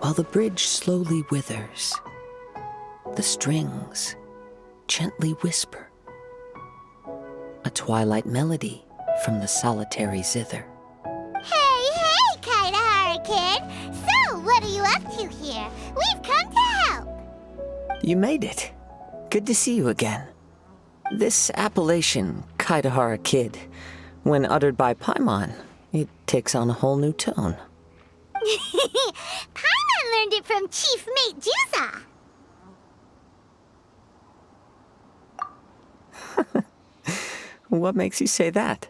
while the bridge slowly withers. The strings gently whisper, a twilight melody from the solitary zither. Hey, Kaidahara Kid! So, what are you up to here? We've come to help! You made it. Good to see you again. This appellation, Kaidahara Kid, when uttered by Paimon, it takes on a whole new tone. Paimon learned it from Chief Mate Juza. What makes you say that?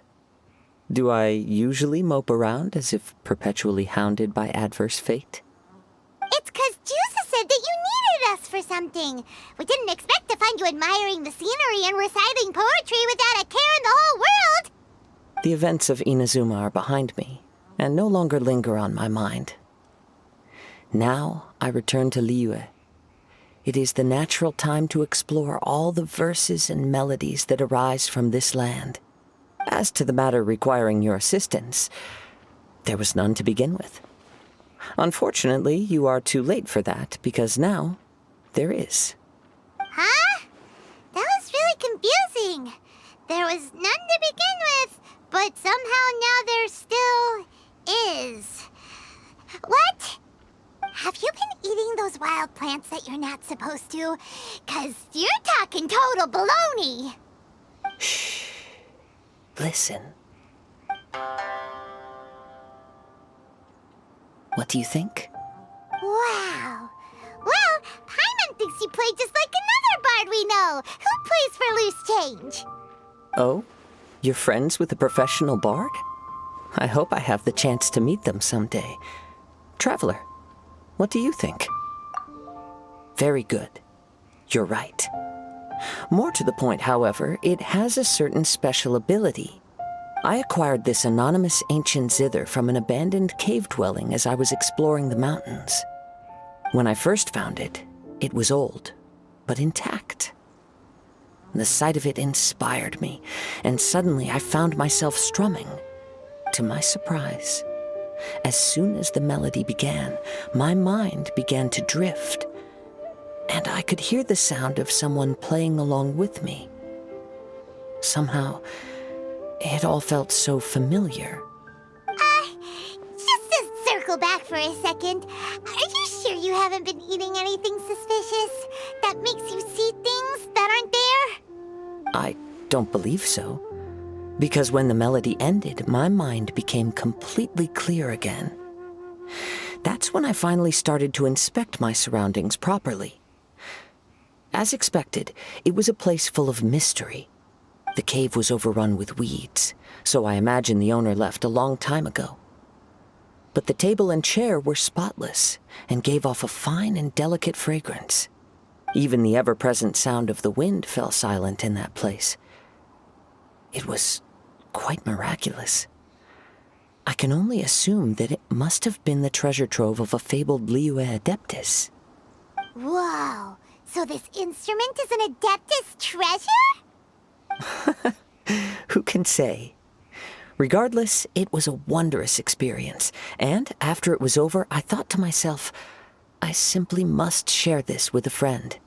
Do I usually mope around as if perpetually hounded by adverse fate? It's 'cause Juza said that you needed us for something. We didn't expect to find you admiring the scenery and reciting poetry without a care in the whole world. The events of Inazuma are behind me, and no longer linger on my mind. Now I return to Liyue. It is the natural time to explore all the verses and melodies that arise from this land. As to the matter requiring your assistance, there was none to begin with. Unfortunately, you are too late for that, because now there is. Huh? That was really confusing. There was none to begin with, but somehow now there still is. What? Have you been eating those wild plants that you're not supposed to? 'Cause you're talking total baloney. Shh. Listen. What do you think? Wow. Well, Paimon thinks you play just like another bard we know, who plays for loose change. Oh? You're friends with a professional bard? I hope I have the chance to meet them someday. Traveler, what do you think? Very good. You're right. More to the point, however, it has a certain special ability. I acquired this anonymous ancient zither from an abandoned cave dwelling as I was exploring the mountains. When I first found it, it was old, but intact. The sight of it inspired me, and suddenly I found myself strumming. To my surprise, as soon as the melody began, my mind began to drift, and I could hear the sound of someone playing along with me. Somehow, it all felt so familiar. Just to circle back for a second, are you sure you haven't been eating anything suspicious that makes you see things that aren't there? I don't believe so, because when the melody ended, my mind became completely clear again. That's when I finally started to inspect my surroundings properly. As expected, it was a place full of mystery. The cave was overrun with weeds, so I imagine the owner left a long time ago. But the table and chair were spotless and gave off a fine and delicate fragrance. Even the ever-present sound of the wind fell silent in that place. It was quite miraculous. I can only assume that it must have been the treasure trove of a fabled Liyue Adeptus. Whoa, so this instrument is an Adeptus treasure? Who can say? Regardless, it was a wondrous experience, and after it was over, I thought to myself, I simply must share this with a friend.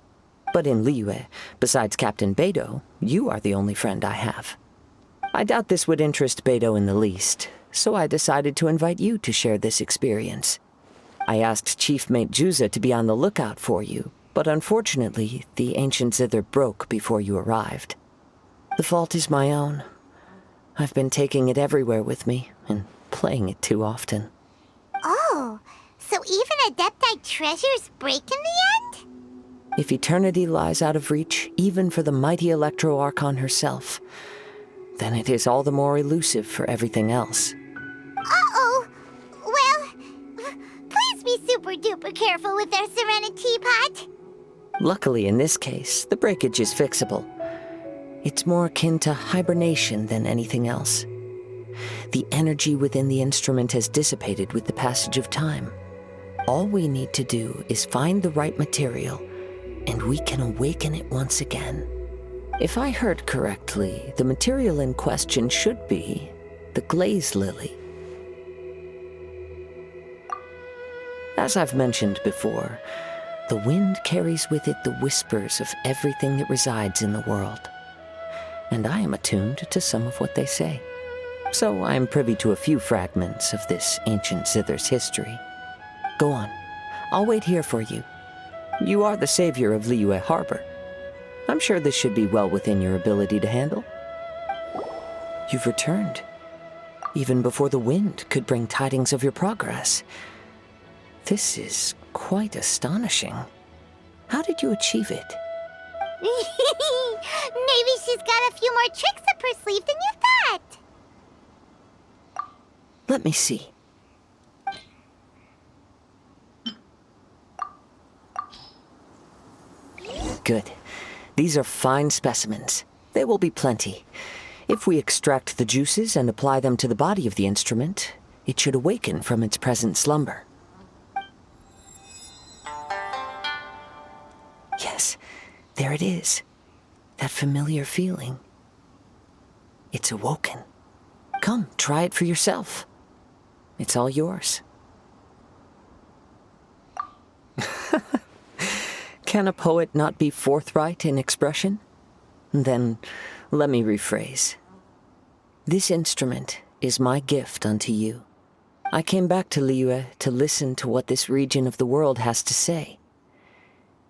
But in Liyue, besides Captain Beidou, you are the only friend I have. I doubt this would interest Beidou in the least, so I decided to invite you to share this experience. I asked Chief Mate Juza to be on the lookout for you, but unfortunately, the ancient zither broke before you arrived. The fault is my own. I've been taking it everywhere with me and playing it too often. Oh, so even Adepti treasures break in the end? If eternity lies out of reach, even for the mighty Electro Archon herself, then it is all the more elusive for everything else. Uh-oh. Well, please be super-duper careful with our Serenity Pot. Luckily, in this case, the breakage is fixable. It's more akin to hibernation than anything else. The energy within the instrument has dissipated with the passage of time. All we need to do is find the right material, and we can awaken it once again. If I heard correctly, the material in question should be the glaze lily. As I've mentioned before, the wind carries with it the whispers of everything that resides in the world. And I am attuned to some of what they say. So I am privy to a few fragments of this ancient zither's history. Go on. I'll wait here for you. You are the savior of Liyue Harbor. I'm sure this should be well within your ability to handle. You've returned. Even before the wind could bring tidings of your progress. This is quite astonishing. How did you achieve it? Maybe she's got a few more tricks up her sleeve than you thought. Let me see. Good. These are fine specimens. They will be plenty. If we extract the juices and apply them to the body of the instrument, it should awaken from its present slumber. Yes, there it is. That familiar feeling. It's awoken. Come, try it for yourself. It's all yours. Can a poet not be forthright in expression? Then, let me rephrase. This instrument is my gift unto you. I came back to Liyue to listen to what this region of the world has to say.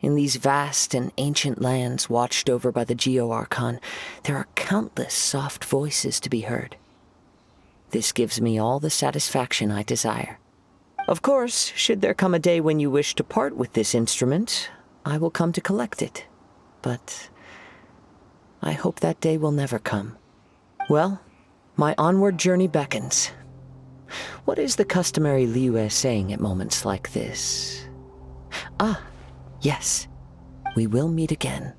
In these vast and ancient lands watched over by the Geo-Archon, there are countless soft voices to be heard. This gives me all the satisfaction I desire. Of course, should there come a day when you wish to part with this instrument, I will come to collect it. But I hope that day will never come. Well, my onward journey beckons. What is the customary Liyue saying at moments like this? Ah, yes. We will meet again.